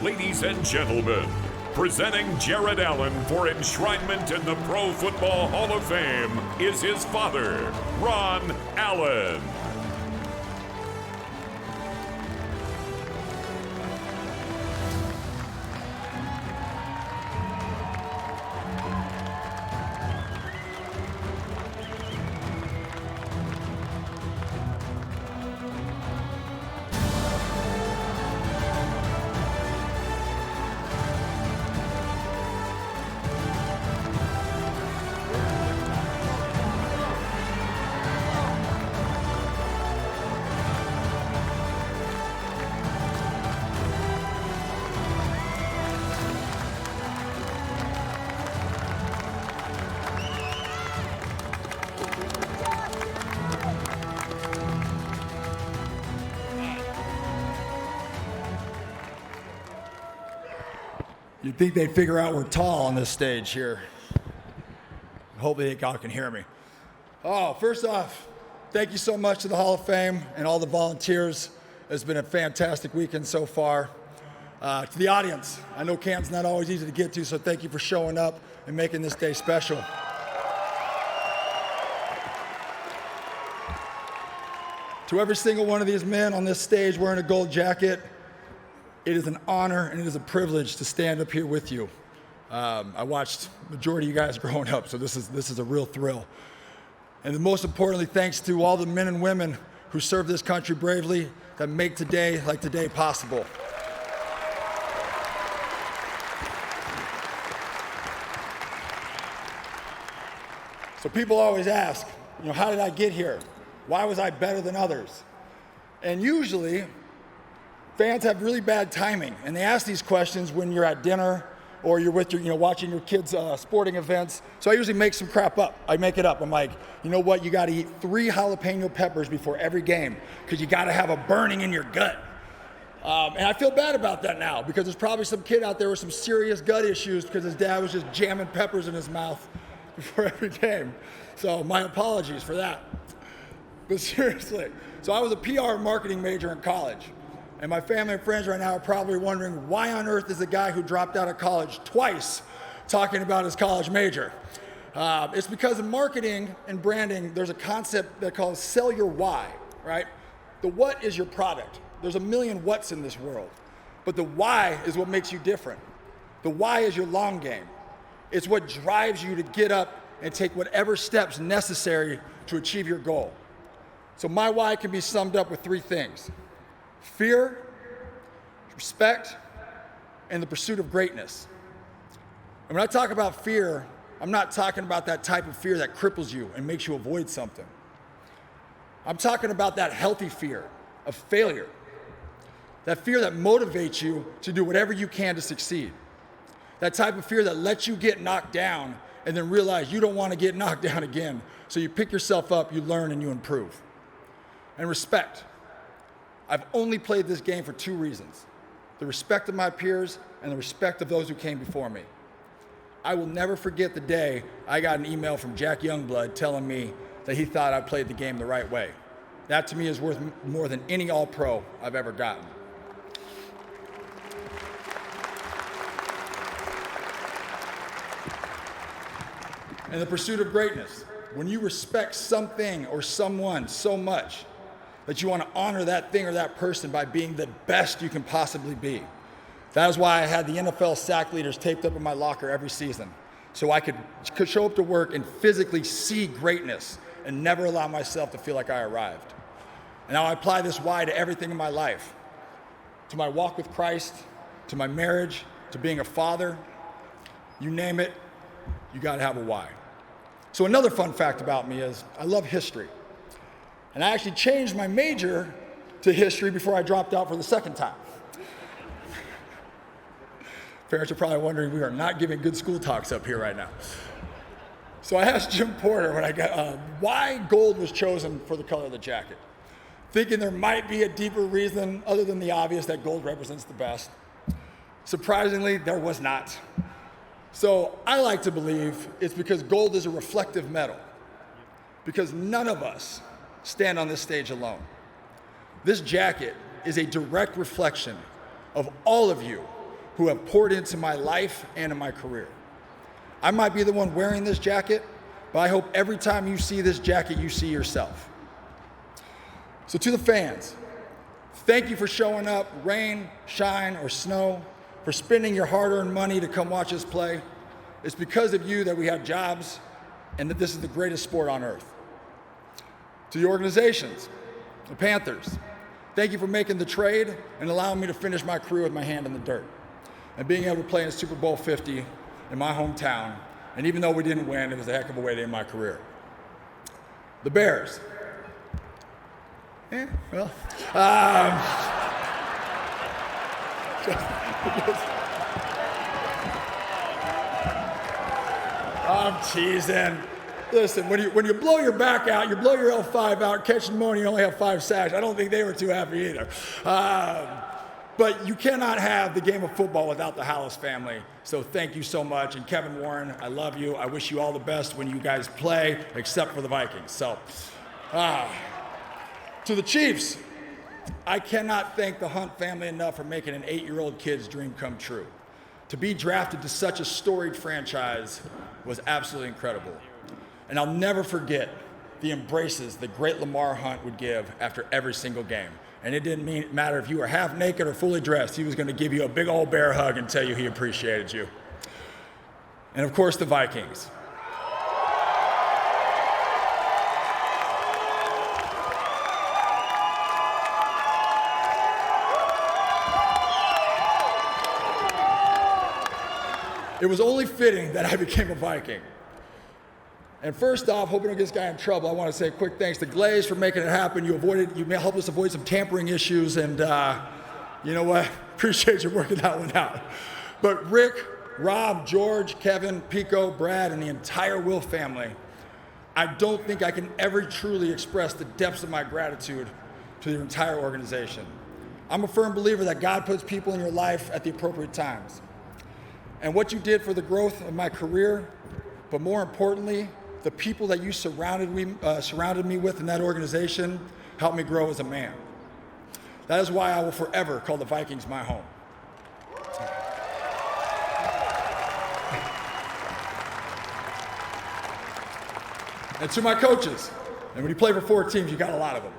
Ladies and gentlemen, presenting Jared Allen for enshrinement in the Pro Football Hall of Fame is his father, Ron Allen. You'd think they'd figure out we're tall on this stage here. Hopefully y'all can hear me. First off, thank you so much to the Hall of Fame and all the volunteers. It's been a fantastic weekend so far. To the audience, I know Canton's not always easy to get to, so thank you for showing up and making this day special. To every single one of these men on this stage wearing a gold jacket, it is an honor and it is a privilege to stand up here with you. I watched the majority of you guys growing up, so this is a real thrill. And most importantly, thanks to all the men and women who serve this country bravely that make today like today possible. So people always ask, how did I get here? Why was I better than others? And usually, fans have really bad timing, and they ask these questions when you're at dinner or you're with your, watching your kids' sporting events. So I usually make some crap up. I make it up. I'm like, you know what? You got to eat 3 jalapeno peppers before every game because you got to have a burning in your gut. And I feel bad about that now because there's probably some kid out there with some serious gut issues because his dad was just jamming peppers in his mouth before every game. So my apologies for that. But seriously, so I was a PR marketing major in college. And my family and friends right now are probably wondering why on earth is a guy who dropped out of college twice talking about his college major? It's because in marketing and branding, there's a concept that calls sell your why, right? The what is your product. There's a million whats in this world, but the why is what makes you different. The why is your long game. It's what drives you to get up and take whatever steps necessary to achieve your goal. So my why can be summed up with 3 things. Fear, respect, and the pursuit of greatness. And when I talk about fear, I'm not talking about that type of fear that cripples you and makes you avoid something. I'm talking about that healthy fear of failure. That fear that motivates you to do whatever you can to succeed. That type of fear that lets you get knocked down and then realize you don't want to get knocked down again. So you pick yourself up, you learn, and you improve. And respect. I've only played this game for 2 reasons: the respect of my peers and the respect of those who came before me. I will never forget the day I got an email from Jack Youngblood telling me that he thought I played the game the right way. That to me is worth more than any All-Pro I've ever gotten. And the pursuit of greatness. When you respect something or someone so much that you want to honor that thing or that person by being the best you can possibly be. That is why I had the NFL sack leaders taped up in my locker every season, so I could show up to work and physically see greatness and never allow myself to feel like I arrived. And now I apply this why to everything in my life, to my walk with Christ, to my marriage, to being a father. You name it, you got to have a why. So another fun fact about me is I love history. And I actually changed my major to history before I dropped out for the second time. Parents are probably wondering, we are not giving good school talks up here right now. So I asked Jim Porter when I got why gold was chosen for the color of the jacket, thinking there might be a deeper reason other than the obvious that gold represents the best. Surprisingly, there was not. So I like to believe it's because gold is a reflective metal, because none of us stand on this stage alone. This jacket is a direct reflection of all of you who have poured into my life and in my career. I might be the one wearing this jacket, but I hope every time you see this jacket, you see yourself. So to the fans, thank you for showing up, rain, shine, or snow, for spending your hard-earned money to come watch us play. It's because of you that we have jobs and that this is the greatest sport on earth. To the organizations, the Panthers, thank you for making the trade and allowing me to finish my career with my hand in the dirt and being able to play in Super Bowl 50 in my hometown. And even though we didn't win, it was a heck of a way to end my career. The Bears. I'm teasing. Listen, when you blow your back out, you blow your L5 out, catch pneumonia, you only have 5 sacks. I don't think they were too happy either. But you cannot have the game of football without the Hallis family. So thank you so much. And Kevin Warren, I love you. I wish you all the best when you guys play, except for the Vikings. So, to the Chiefs, I cannot thank the Hunt family enough for making an 8-year-old kid's dream come true. To be drafted to such a storied franchise was absolutely incredible. And I'll never forget the embraces that great Lamar Hunt would give after every single game. And it didn't matter if you were half naked or fully dressed, he was going to give you a big old bear hug and tell you he appreciated you. And of course, the Vikings. It was only fitting that I became a Viking. And first off, hoping to get this guy in trouble, I want to say a quick thanks to Glaze for making it happen. You helped us avoid some tampering issues, and you know what? Appreciate you working that one out. But Rick, Rob, George, Kevin, Pico, Brad, and the entire Will family, I don't think I can ever truly express the depths of my gratitude to the entire organization. I'm a firm believer that God puts people in your life at the appropriate times. And what you did for the growth of my career, but more importantly, the people that you surrounded me with in that organization helped me grow as a man. That is why I will forever call the Vikings my home. And to my coaches, and when you play for 4 teams, you got a lot of them.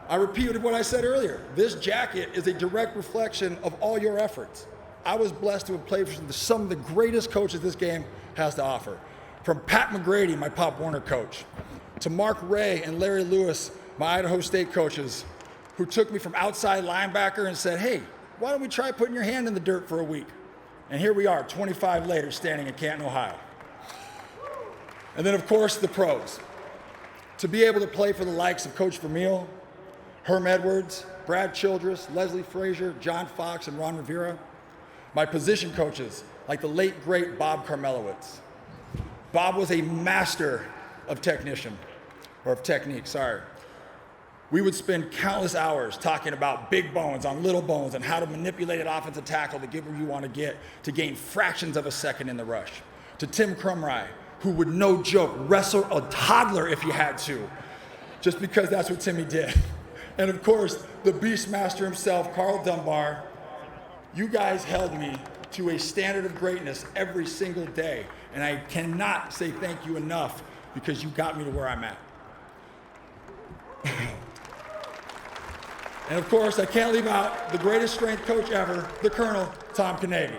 I repeated what I said earlier. This jacket is a direct reflection of all your efforts. I was blessed to have played for some of the greatest coaches this game has to offer. From Pat McGrady, my Pop Warner coach, to Mark Ray and Larry Lewis, my Idaho State coaches, who took me from outside linebacker and said, hey, why don't we try putting your hand in the dirt for a week? And here we are, 25 later, standing in Canton, Ohio. And then, of course, the pros. To be able to play for the likes of Coach Vermeil, Herm Edwards, Brad Childress, Leslie Frazier, John Fox, and Ron Rivera. My position coaches, like the late, great Bob Karmelowitz. Bob was a master of technique. We would spend countless hours talking about big bones on little bones and how to manipulate an offensive tackle to get where you want to get to gain fractions of a second in the rush. To Tim Crumry, who would, no joke, wrestle a toddler if he had to, just because that's what Timmy did. And of course, the Beastmaster himself, Carl Dunbar. You guys held me to a standard of greatness every single day, and I cannot say thank you enough because you got me to where I'm at. And of course, I can't leave out the greatest strength coach ever, the Colonel, Tom Carnegie.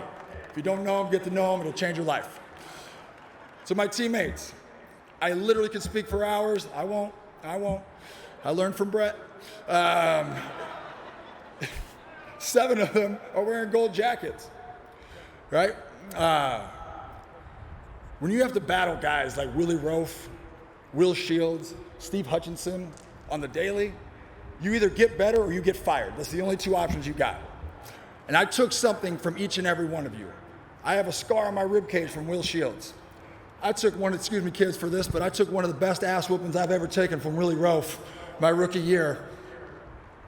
If you don't know him, get to know him, it'll change your life. So my teammates, I literally could speak for hours. I won't. I learned from Brett. 7 of them are wearing gold jackets, right? When you have to battle guys like Willie Roaf, Will Shields, Steve Hutchinson on the daily, you either get better or you get fired. That's the only 2 options you got. And I took something from each and every one of you. I have a scar on my ribcage from Will Shields. I took one, excuse me kids for this, but I took one of the best ass whoopings I've ever taken from Willie Roaf my rookie year.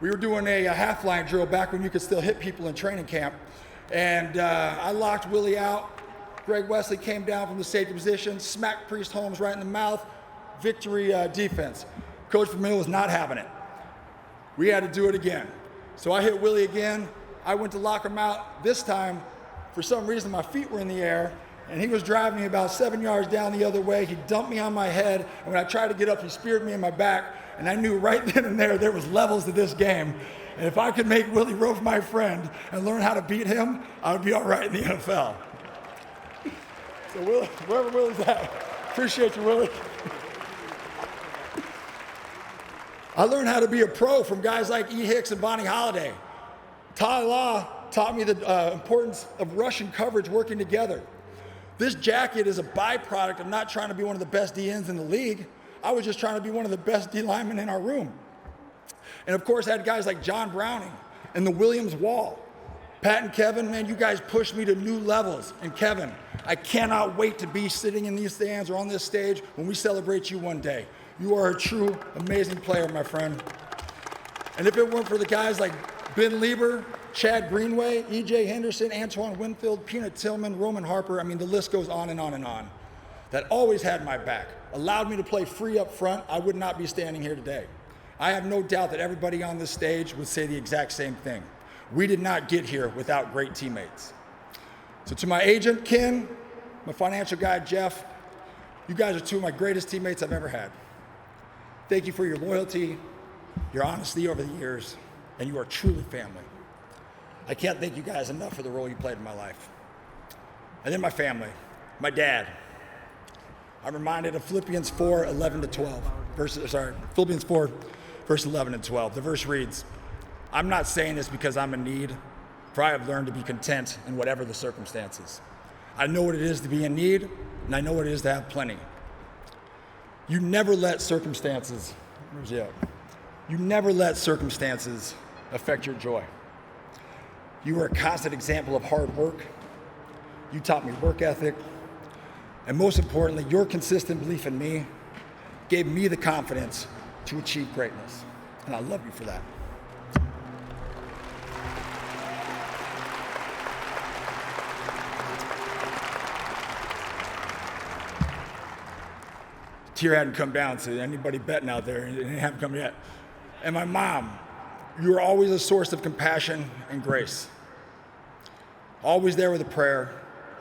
We were doing a half line drill back when you could still hit people in training camp. And I locked Willie out. Greg Wesley came down from the safety position, smacked Priest Holmes right in the mouth. Victory defense. Coach Vermeil was not having it. We had to do it again. So I hit Willie again. I went to lock him out. This time, for some reason, my feet were in the air, and he was driving me about 7 yards down the other way. He dumped me on my head, and when I tried to get up, he speared me in my back, and I knew right then and there was levels to this game. And if I could make Willie Roaf my friend and learn how to beat him, I would be all right in the NFL. So Willie, wherever Willie's at, appreciate you, Willie. I learned how to be a pro from guys like E. Hicks and Bonnie Holiday. Ty Law taught me the importance of rush and coverage working together. This jacket is a byproduct of not trying to be one of the best DNs in the league. I was just trying to be one of the best D linemen in our room. And of course, I had guys like John Browning and the Williams Wall. Pat and Kevin, man, you guys pushed me to new levels. And Kevin, I cannot wait to be sitting in these stands or on this stage when we celebrate you one day. You are a true, amazing player, my friend. And if it weren't for the guys like Ben Lieber, Chad Greenway, E.J. Henderson, Antoine Winfield, Peanut Tillman, Roman Harper, I mean, the list goes on and on and on, that always had my back, allowed me to play free up front, I would not be standing here today. I have no doubt that everybody on this stage would say the exact same thing. We did not get here without great teammates. So to my agent, Ken, my financial guy, Jeff, you guys are two of my greatest teammates I've ever had. Thank you for your loyalty, your honesty over the years, and you are truly family. I can't thank you guys enough for the role you played in my life. And then my family, my dad. I'm reminded of Philippians 4, 11 to 12. Philippians 4, verse 11 and 12. The verse reads, I'm not saying this because I'm in need, for I have learned to be content in whatever the circumstances. I know what it is to be in need, and I know what it is to have plenty. You never let circumstances, you never let circumstances affect your joy. You were a constant example of hard work. You taught me work ethic. And most importantly, your consistent belief in me gave me the confidence to achieve greatness. And I love you for that. Tear hadn't come down, so anybody betting out there, it hadn't come yet. And my mom, you were always a source of compassion and grace. Always there with a prayer,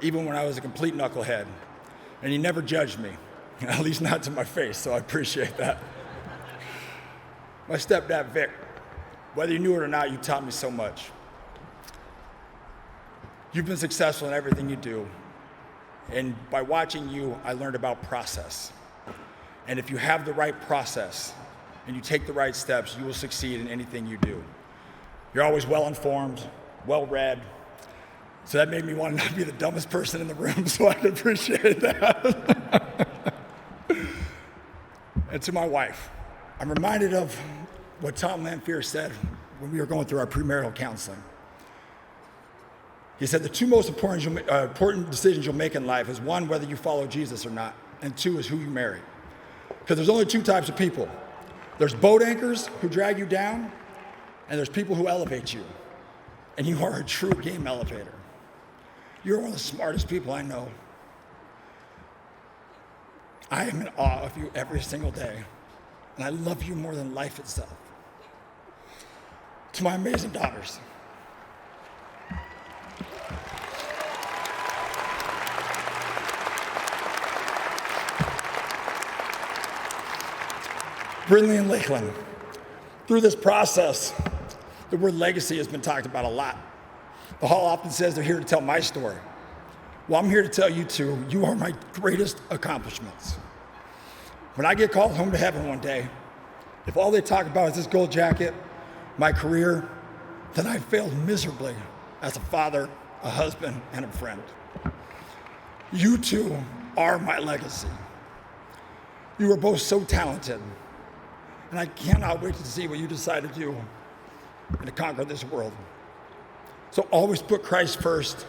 even when I was a complete knucklehead. And you never judged me, at least not to my face, so I appreciate that. My stepdad, Vic, whether you knew it or not, you taught me so much. You've been successful in everything you do. And by watching you, I learned about process. And if you have the right process and you take the right steps, you will succeed in anything you do. You're always well-informed, well-read. So that made me want to not be the dumbest person in the room, so I can appreciate that. And to my wife, I'm reminded of what Tom Lanphier said when we were going through our premarital counseling. He said the two most important decisions you'll make in life is one, whether you follow Jesus or not, and two is who you marry. Because there's only two types of people. There's boat anchors who drag you down, and there's people who elevate you. And you are a true game elevator. You're one of the smartest people I know. I am in awe of you every single day, and I love you more than life itself. To my amazing daughters, Brinley and Lakeland, through this process, the word legacy has been talked about a lot. The hall often says they're here to tell my story. Well, I'm here to tell you two, you are my greatest accomplishments. When I get called home to heaven one day, if all they talk about is this gold jacket, my career, then I failed miserably as a father, a husband, and a friend. You two are my legacy. You are both so talented, and I cannot wait to see what you decide to do and to conquer this world. So always put Christ first,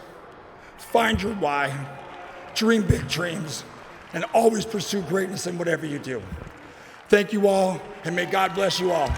find your why, dream big dreams, and always pursue greatness in whatever you do. Thank you all, and may God bless you all.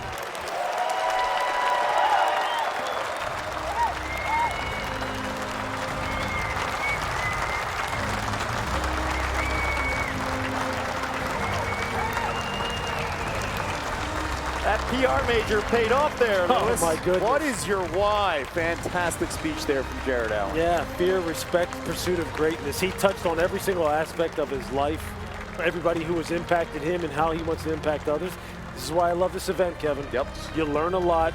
That PR major paid off there, Lewis. Oh, my goodness. What is your why? Fantastic speech there from Jared Allen. Yeah, fear, respect, pursuit of greatness. He touched on every single aspect of his life, everybody who has impacted him and how he wants to impact others. This is why I love this event, Kevin. Yep. You learn a lot.